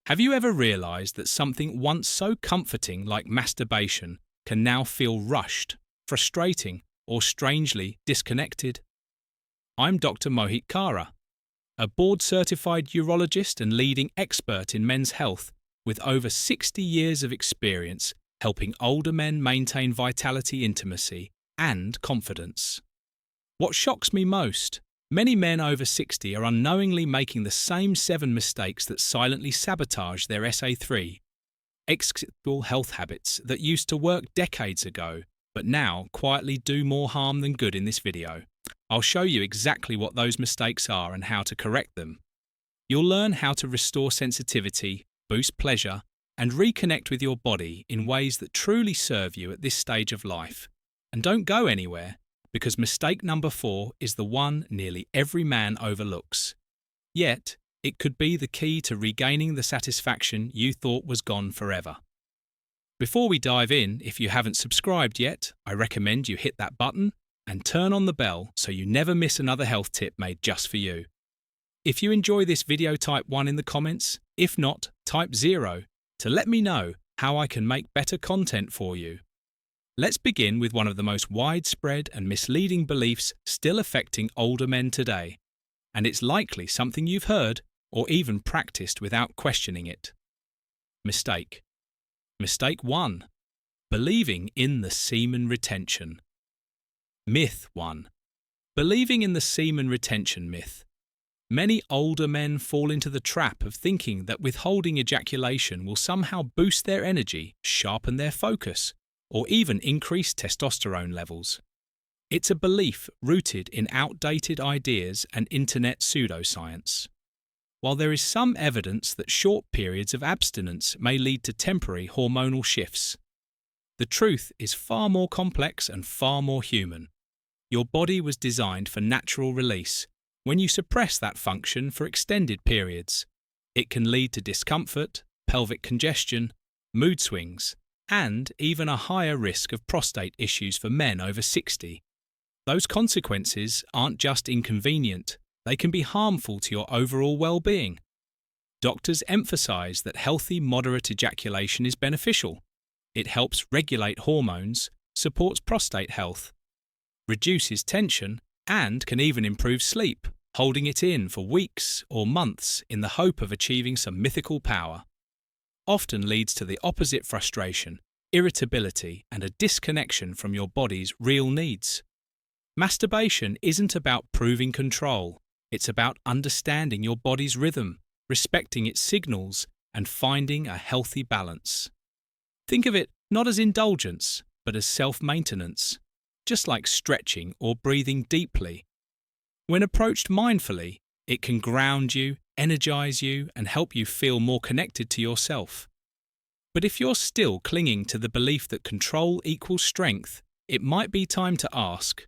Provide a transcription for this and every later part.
Have you ever realized that something once so comforting like masturbation can now feel rushed, frustrating, or strangely disconnected? I'm Dr. Mohit Kara, a board-certified urologist and leading expert in men's health with over 60 years of experience helping older men maintain vitality, intimacy, and confidence. What shocks me most, many men over 60 are unknowingly making the same 7 mistakes that silently sabotage their SA3, sexual health habits that used to work decades ago, but now quietly do more harm than good in this video. I'll show you exactly what those mistakes are and how to correct them. You'll learn how to restore sensitivity, boost pleasure, and reconnect with your body in ways that truly serve you at this stage of life. And don't go anywhere, because mistake number 4 is the one nearly every man overlooks. Yet, it could be the key to regaining the satisfaction you thought was gone forever. Before we dive in, if you haven't subscribed yet, I recommend you hit that button and turn on the bell so you never miss another health tip made just for you. If you enjoy this video, type 1 in the comments. If not, type 0 to let me know how I can make better content for you. Let's begin with one of the most widespread and misleading beliefs still affecting older men today, and it's likely something you've heard or even practiced without questioning it. Mistake. Mistake 1. Believing in the semen retention. Myth 1. Believing in the semen retention myth. Many older men fall into the trap of thinking that withholding ejaculation will somehow boost their energy, sharpen their focus, or even increase testosterone levels. It's a belief rooted in outdated ideas and internet pseudoscience. While there is some evidence that short periods of abstinence may lead to temporary hormonal shifts, the truth is far more complex and far more human. Your body was designed for natural release. When you suppress that function for extended periods, it can lead to discomfort, pelvic congestion, mood swings, and even a higher risk of prostate issues for men over 60. Those consequences aren't just inconvenient, they can be harmful to your overall well-being. Doctors emphasize that healthy, moderate ejaculation is beneficial. It helps regulate hormones, supports prostate health, reduces tension, and can even improve sleep, holding it in for weeks or months in the hope of achieving some mythical power. Often leads to the opposite: frustration, irritability, and a disconnection from your body's real needs. Masturbation isn't about proving control. It's about understanding your body's rhythm, respecting its signals, and finding a healthy balance. Think of it not as indulgence, but as self-maintenance, just like stretching or breathing deeply. When approached mindfully, it can ground you, energize you, and help you feel more connected to yourself. But if you're still clinging to the belief that control equals strength, it might be time to ask,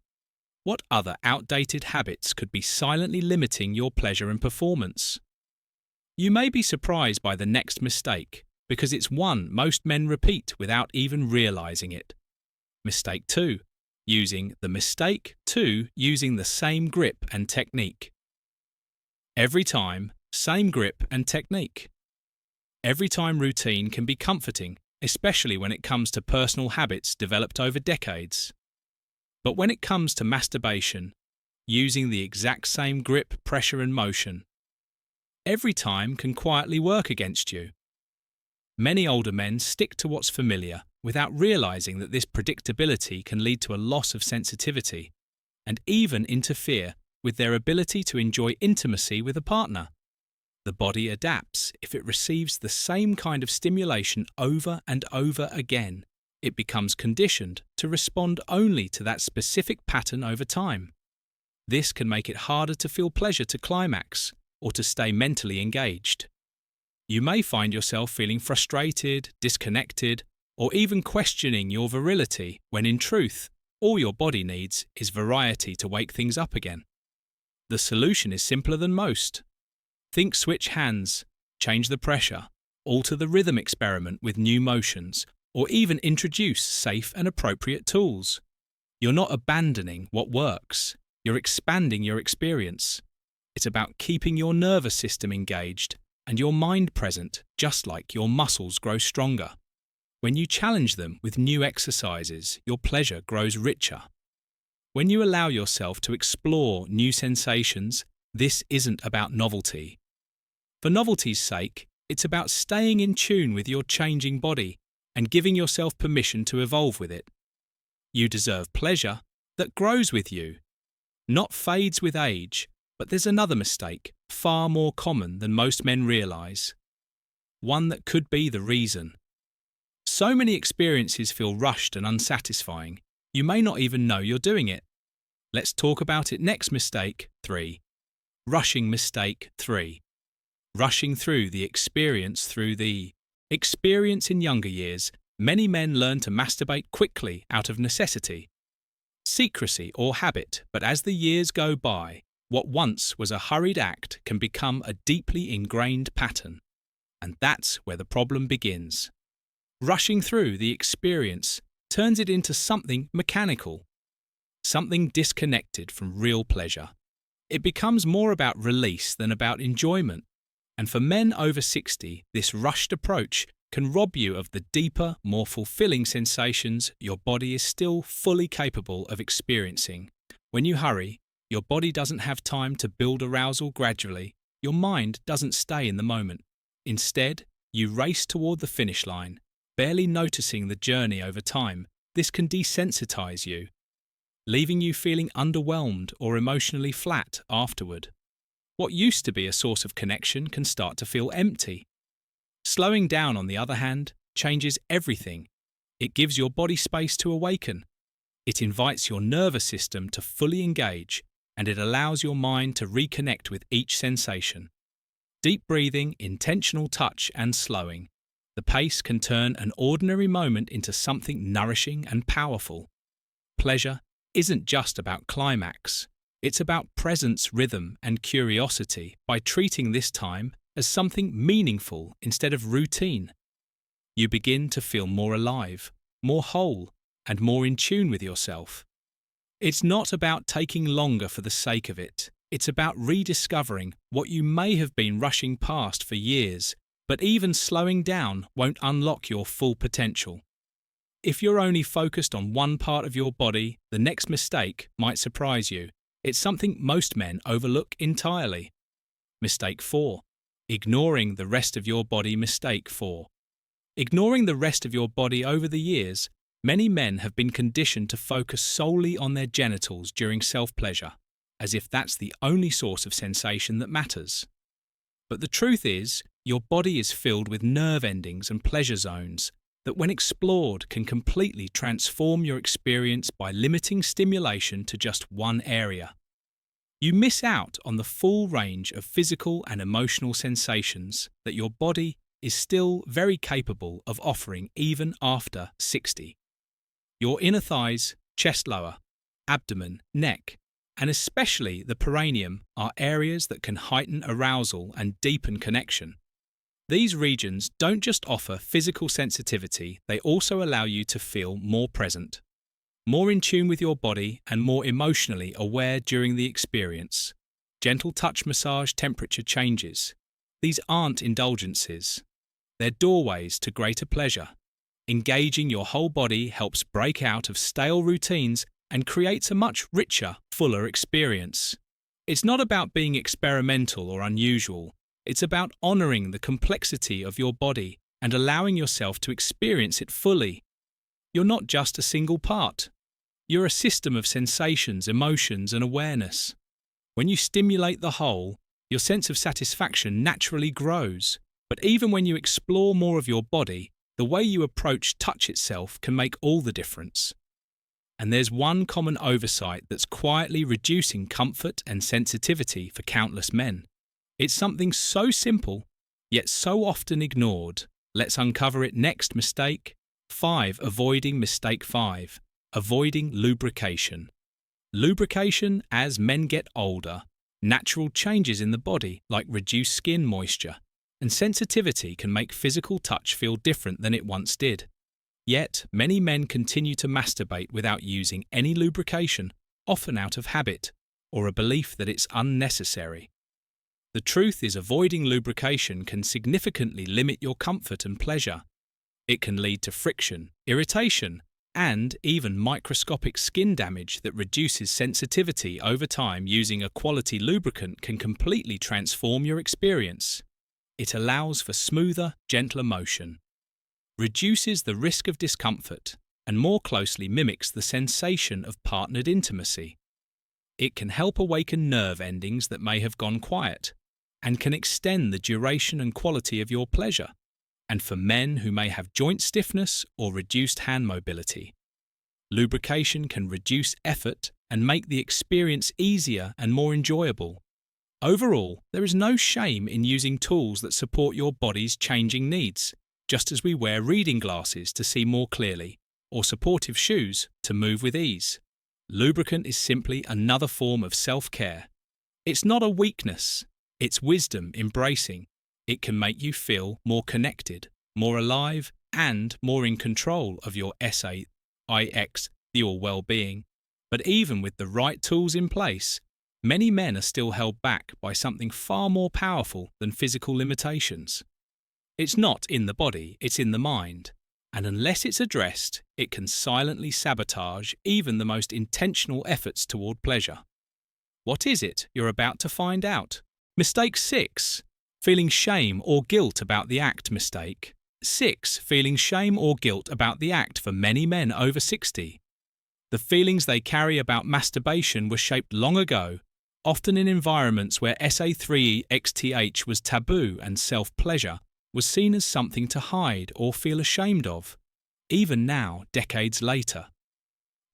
what other outdated habits could be silently limiting your pleasure and performance? You may be surprised by the next mistake, because it's one most men repeat without even realizing it. Mistake 2. Using the same grip and technique. Every time, same grip and technique. Every time routine can be comforting, especially when it comes to personal habits developed over decades. But when it comes to masturbation, using the exact same grip, pressure, and motion, every time can quietly work against you. Many older men stick to what's familiar without realizing that this predictability can lead to a loss of sensitivity and even interfere with their ability to enjoy intimacy with a partner. The body adapts if it receives the same kind of stimulation over and over again. It becomes conditioned to respond only to that specific pattern over time. This can make it harder to feel pleasure to climax or to stay mentally engaged. You may find yourself feeling frustrated, disconnected, or even questioning your virility when in truth, all your body needs is variety to wake things up again. The solution is simpler than most. Think switch hands, change the pressure, alter the rhythm, experiment with new motions, or even introduce safe and appropriate tools. You're not abandoning what works, you're expanding your experience. It's about keeping your nervous system engaged and your mind present, just like your muscles grow stronger. When you challenge them with new exercises, your pleasure grows richer. When you allow yourself to explore new sensations, this isn't about novelty. For novelty's sake, it's about staying in tune with your changing body and giving yourself permission to evolve with it. You deserve pleasure that grows with you, not fades with age. But there's another mistake, far more common than most men realize. One that could be the reason. So many experiences feel rushed and unsatisfying, you may not even know you're doing it. Let's talk about it next. Mistake 3. Rushing mistake 3. Rushing through the experience. Through the experience in younger years, many men learn to masturbate quickly out of necessity, secrecy or habit, but as the years go by, what once was a hurried act can become a deeply ingrained pattern. And that's where the problem begins. Rushing through the experience turns it into something mechanical, something disconnected from real pleasure. It becomes more about release than about enjoyment. And for men over 60, this rushed approach can rob you of the deeper, more fulfilling sensations your body is still fully capable of experiencing. When you hurry, your body doesn't have time to build arousal gradually. Your mind doesn't stay in the moment. Instead, you race toward the finish line, barely noticing the journey over time. This can desensitize you, leaving you feeling underwhelmed or emotionally flat afterward. What used to be a source of connection can start to feel empty. Slowing down, on the other hand, changes everything. It gives your body space to awaken. It invites your nervous system to fully engage, and it allows your mind to reconnect with each sensation. Deep breathing, intentional touch, and slowing. The pace can turn an ordinary moment into something nourishing and powerful. Pleasure isn't just about climax. It's about presence, rhythm, and curiosity. By treating this time as something meaningful instead of routine, you begin to feel more alive, more whole, and more in tune with yourself. It's not about taking longer for the sake of it. It's about rediscovering what you may have been rushing past for years, but even slowing down won't unlock your full potential. If you're only focused on one part of your body, the next mistake might surprise you. It's something most men overlook entirely. Mistake 4. Ignoring the rest of your body. Mistake 4. Ignoring the rest of your body. Over the years, many men have been conditioned to focus solely on their genitals during self-pleasure, as if that's the only source of sensation that matters. But the truth is, your body is filled with nerve endings and pleasure zones that, when explored, can completely transform your experience by limiting stimulation to just one area. You miss out on the full range of physical and emotional sensations that your body is still very capable of offering even after 60. Your inner thighs, chest lower, abdomen, neck, and especially the perineum are areas that can heighten arousal and deepen connection. These regions don't just offer physical sensitivity, they also allow you to feel more present, more in tune with your body, and more emotionally aware during the experience. Gentle touch massage, temperature changes. These aren't indulgences. They're doorways to greater pleasure. Engaging your whole body helps break out of stale routines and creates a much richer, fuller experience. It's not about being experimental or unusual. It's about honoring the complexity of your body and allowing yourself to experience it fully. You're not just a single part. You're a system of sensations, emotions, and awareness. When you stimulate the whole, your sense of satisfaction naturally grows. But even when you explore more of your body, the way you approach touch itself can make all the difference. And there's one common oversight that's quietly reducing comfort and sensitivity for countless men. It's something so simple, yet so often ignored. Let's uncover it next. Mistake 5. Avoiding. Mistake 5. Avoiding lubrication. Lubrication. As men get older, natural changes in the body, like reduced skin moisture and sensitivity, can make physical touch feel different than it once did. Yet, many men continue to masturbate without using any lubrication, often out of habit or a belief that it's unnecessary. The The truth is, avoiding lubrication can significantly limit your comfort and pleasure. It can lead to friction, irritation, and even microscopic skin damage that reduces sensitivity over time. Using a quality lubricant can completely transform your experience. It allows for smoother, gentler motion, reduces the risk of discomfort, and more closely mimics the sensation of partnered intimacy. It can help awaken nerve endings that may have gone quiet, and can extend the duration and quality of your pleasure. And for men who may have joint stiffness or reduced hand mobility, lubrication can reduce effort and make the experience easier and more enjoyable. Overall, there is no shame in using tools that support your body's changing needs, just as we wear reading glasses to see more clearly, or supportive shoes to move with ease. Lubricant is simply another form of self-care. It's not a weakness, it's wisdom embracing. It can make you feel more connected, more alive, and more in control of your SAIX, your well-being. But even with the right tools in place, many men are still held back by something far more powerful than physical limitations. It's not in the body, it's in the mind. And unless it's addressed, it can silently sabotage even the most intentional efforts toward pleasure. What is it? You're about to find out. Mistake 6. Feeling shame or guilt about the act. Mistake 6. Feeling shame or guilt about the act for many men over 60. The feelings they carry about masturbation were shaped long ago, often in environments where SA3XTH was taboo and self-pleasure was seen as something to hide or feel ashamed of. Even now, decades later,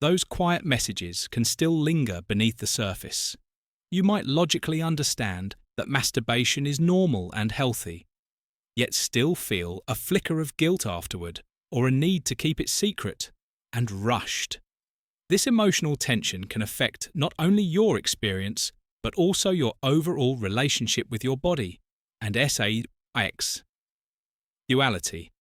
those quiet messages can still linger beneath the surface. You might logically understand that masturbation is normal and healthy, yet still feel a flicker of guilt afterward or a need to keep it secret and rushed. This emotional tension can affect not only your experience, but also your overall relationship with your body and SAIX. Duality.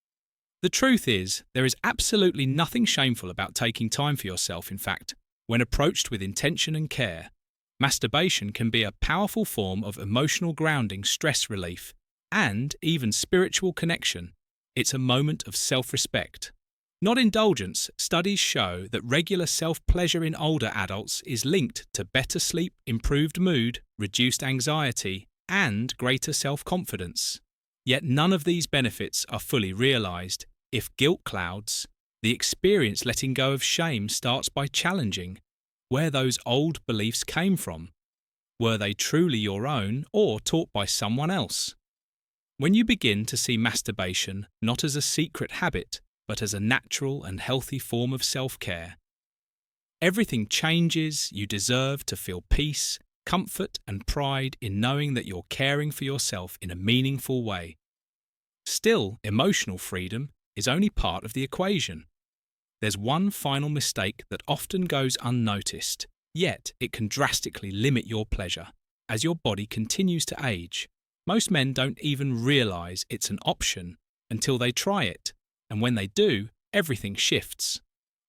The truth is, there is absolutely nothing shameful about taking time for yourself. In fact, when approached with intention and care, masturbation can be a powerful form of emotional grounding, stress relief, and even spiritual connection. It's a moment of self-respect, not indulgence. Studies show that regular self-pleasure in older adults is linked to better sleep, improved mood, reduced anxiety, and greater self-confidence. Yet none of these benefits are fully realized if guilt clouds the experience. Letting go of shame starts by challenging where those old beliefs came from. Were they truly your own or taught by someone else? When you begin to see masturbation not as a secret habit, but as a natural and healthy form of self-care, everything changes. You deserve to feel peace, comfort, and pride in knowing that you're caring for yourself in a meaningful way. Still, emotional freedom is only part of the equation. There's one final mistake that often goes unnoticed, yet it can drastically limit your pleasure as your body continues to age. Most men don't even realize it's an option until they try it, and when they do, everything shifts.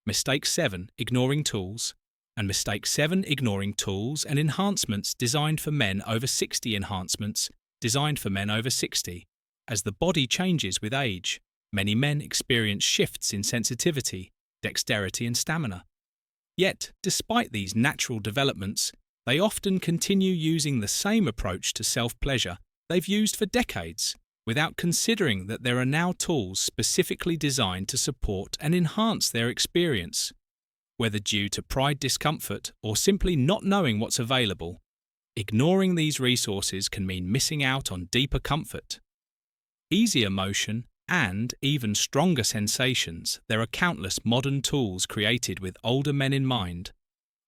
Mistake 7. Ignoring tools. And mistake 7. Ignoring tools and enhancements designed for men over 60. Enhancements designed for men over 60. As the body changes with age, many men experience shifts in sensitivity, dexterity, and stamina. Yet, despite these natural developments, they often continue using the same approach to self-pleasure they've used for decades, without considering that there are now tools specifically designed to support and enhance their experience. Whether due to pride, discomfort, or simply not knowing what's available, ignoring these resources can mean missing out on deeper comfort, easier motion, and even stronger sensations. There are countless modern tools created with older men in mind.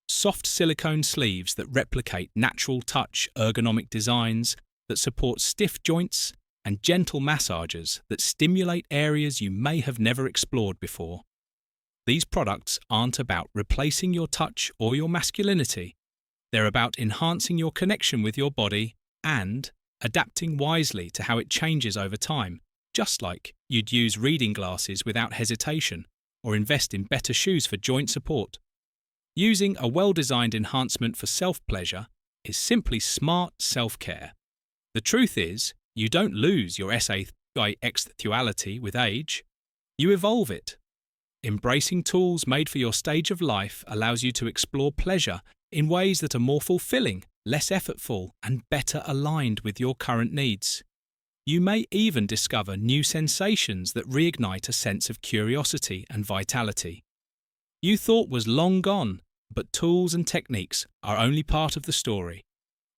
Soft silicone sleeves that replicate natural touch, ergonomic designs that support stiff joints, and gentle massagers that stimulate areas you may have never explored before. These products aren't about replacing your touch or your masculinity. They're about enhancing your connection with your body and adapting wisely to how it changes over time, just like you'd use reading glasses without hesitation or invest in better shoes for joint support. Using a well-designed enhancement for self-pleasure is simply smart self-care. The truth is, you don't lose your sexuality with age. You evolve it. Embracing tools made for your stage of life allows you to explore pleasure in ways that are more fulfilling, less effortful, and better aligned with your current needs. You may even discover new sensations that reignite a sense of curiosity and vitality. You thought was long gone, but tools and techniques are only part of the story.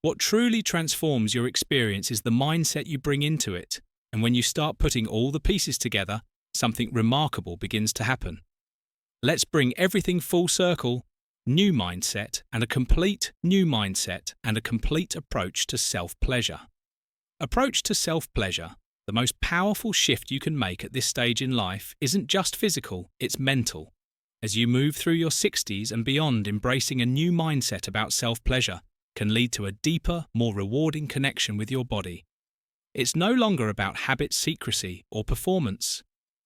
What truly transforms your experience is the mindset you bring into it, and when you start putting all the pieces together, something remarkable begins to happen. Let's bring everything full circle, new mindset and a complete new mindset and a complete approach to self-pleasure. Approach to self-pleasure, the most powerful shift you can make at this stage in life isn't just physical, it's mental. As you move through your 60s and beyond, embracing a new mindset about self-pleasure can lead to a deeper, more rewarding connection with your body. It's no longer about habit secrecy or performance.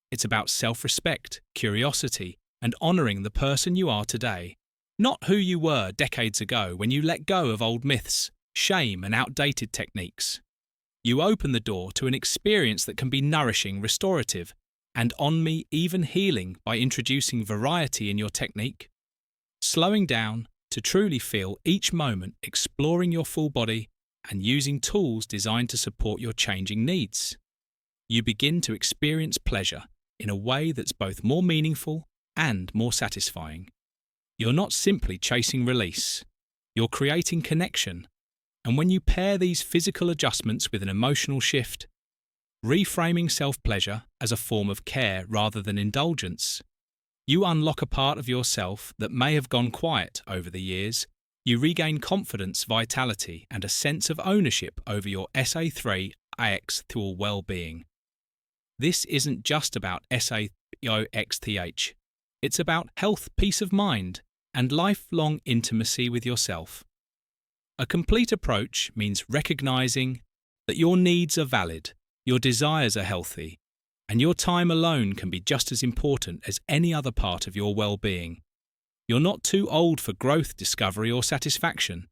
It's about self-respect, curiosity, and honoring the person you are today, not who you were decades ago when you let go of old myths, shame, and outdated techniques. You open the door to an experience that can be nourishing, restorative, and even healing by introducing variety in your technique. Slowing down to truly feel each moment, exploring your full body, and using tools designed to support your changing needs. You begin to experience pleasure in a way that's both more meaningful and more satisfying. You're not simply chasing release, you're creating connection. And when you pair these physical adjustments with an emotional shift, reframing self-pleasure as a form of care rather than indulgence, you unlock a part of yourself that may have gone quiet over the years. You regain confidence, vitality, and a sense of ownership over your sexual well-being. This isn't just about sexual, it's about health, peace of mind, and lifelong intimacy with yourself. A complete approach means recognizing that your needs are valid, your desires are healthy, and your time alone can be just as important as any other part of your well-being. You're not too old for growth, discovery, or satisfaction.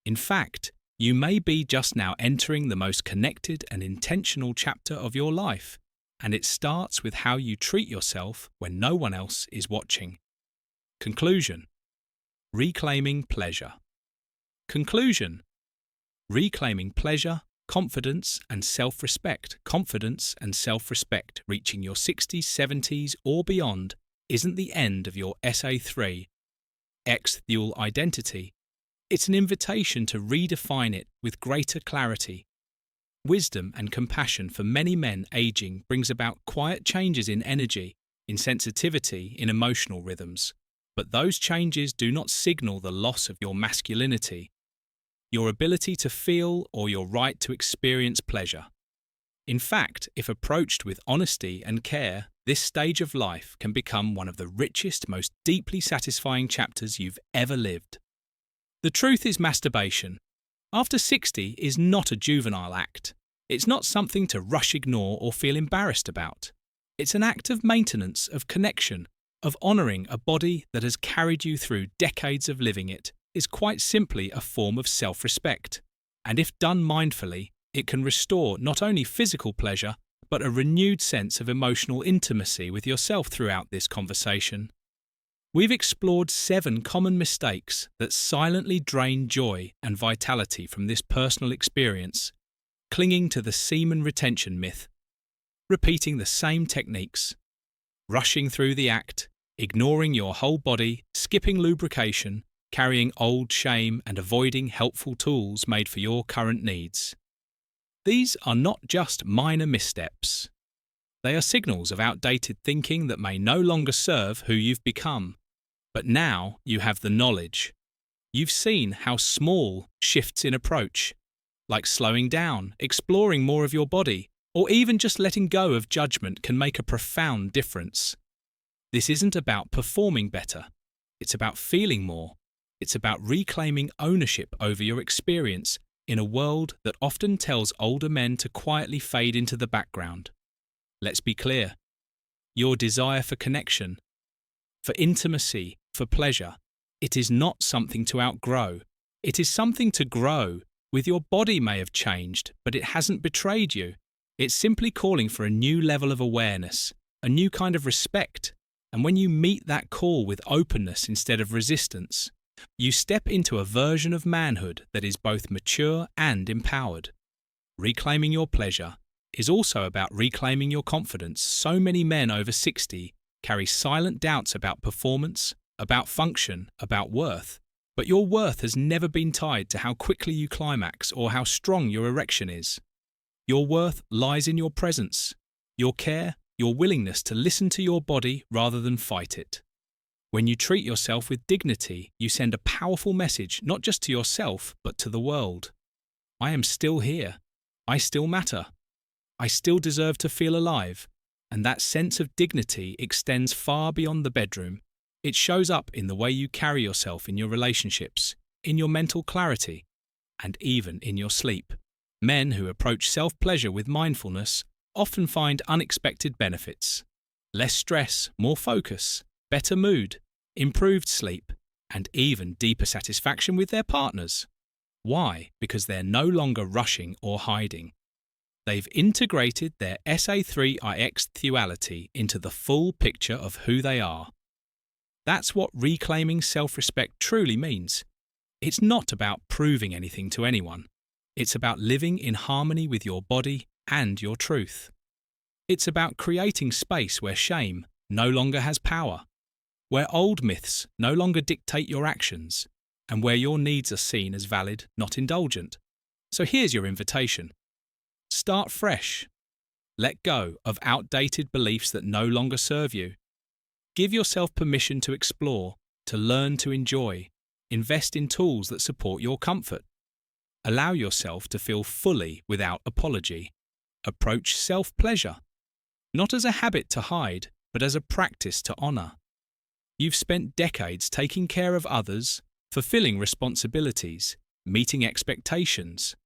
In fact, you may be just now entering the most connected and intentional chapter of your life, and it starts with how you treat yourself when no one else is watching. Conclusion: reclaiming pleasure. Conclusion: reclaiming pleasure, confidence and self-respect. Confidence and self-respect reaching your 60s, 70s or beyond isn't the end of your sexual identity. It's an invitation to redefine it with greater clarity. Wisdom and compassion for many men aging brings about quiet changes in energy, in sensitivity, in emotional rhythms. But those changes do not signal the loss of your masculinity, your ability to feel, or your right to experience pleasure. In fact, if approached with honesty and care, this stage of life can become one of the richest, most deeply satisfying chapters you've ever lived. The truth is, masturbation, after 60, is not a juvenile act. It's not something to rush ignore or feel embarrassed about. It's an act of maintenance, of connection, of honouring a body that has carried you through decades of living it. Is quite simply a form of self-respect. And if done mindfully, it can restore not only physical pleasure, but a renewed sense of emotional intimacy with yourself throughout this conversation. We've explored 7 common mistakes that silently drain joy and vitality from this personal experience, clinging to the semen retention myth, repeating the same techniques, rushing through the act, ignoring your whole body, skipping lubrication, carrying old shame and avoiding helpful tools made for your current needs. These are not just minor missteps. They are signals of outdated thinking that may no longer serve who you've become. But now you have the knowledge. You've seen how small shifts in approach, like slowing down, exploring more of your body, or even just letting go of judgment, can make a profound difference. This isn't about performing better. It's about feeling more. It's about reclaiming ownership over your experience in a world that often tells older men to quietly fade into the background. Let's be clear. Your desire for connection, for intimacy, for pleasure, it is not something to outgrow. It is something to grow, with your body may have changed, but it hasn't betrayed you. It's simply calling for a new level of awareness, a new kind of respect. And when you meet that call with openness instead of resistance, you step into a version of manhood that is both mature and empowered. Reclaiming your pleasure is also about reclaiming your confidence. So many men over 60 carry silent doubts about performance, about function, about worth. But your worth has never been tied to how quickly you climax or how strong your erection is. Your worth lies in your presence, your care, your willingness to listen to your body rather than fight it. When you treat yourself with dignity, you send a powerful message not just to yourself, but to the world. I am still here. I still matter. I still deserve to feel alive. And that sense of dignity extends far beyond the bedroom. It shows up in the way you carry yourself in your relationships, in your mental clarity, and even in your sleep. Men who approach self-pleasure with mindfulness often find unexpected benefits. Less stress, more focus, better mood, improved sleep, and even deeper satisfaction with their partners. Why? Because they're no longer rushing or hiding. They've integrated their SA3IX duality into the full picture of who they are. That's what reclaiming self-respect truly means. It's not about proving anything to anyone. It's about living in harmony with your body and your truth. It's about creating space where shame no longer has power, where old myths no longer dictate your actions, and where your needs are seen as valid, not indulgent. So here's your invitation. Start fresh. Let go of outdated beliefs that no longer serve you. Give yourself permission to explore, to learn to enjoy. Invest in tools that support your comfort. Allow yourself to feel fully without apology. Approach self-pleasure, not as a habit to hide, but as a practice to honour. You've spent decades taking care of others, fulfilling responsibilities, meeting expectations.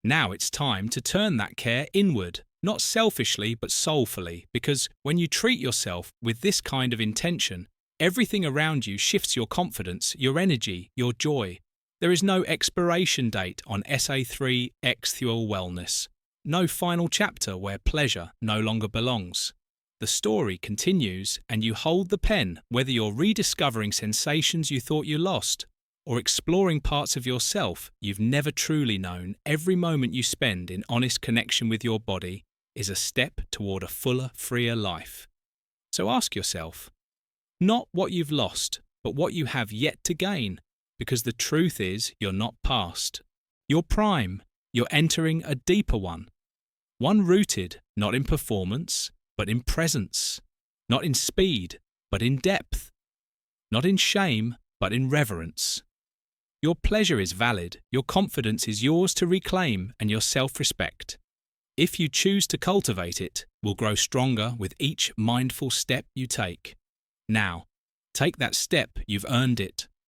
Now it's time to turn that care inward, not selfishly but soulfully, because when you treat yourself with this kind of intention, everything around you shifts your confidence, your energy, your joy. There is no expiration date on SA3 Erectile wellness, no final chapter where pleasure no longer belongs. The story continues and you hold the pen, whether you're rediscovering sensations you thought you lost or exploring parts of yourself you've never truly known. Every moment you spend in honest connection with your body is a step toward a fuller, freer life. So ask yourself, not what you've lost, but what you have yet to gain, because the truth is you're not past. You're prime. You're entering a deeper one rooted not in performance, but in presence, not in speed, but in depth, not in shame, but in reverence. Your pleasure is valid, your confidence is yours to reclaim, and your self-respect, if you choose to cultivate it, will grow stronger with each mindful step you take. Now, take that step, you've earned it.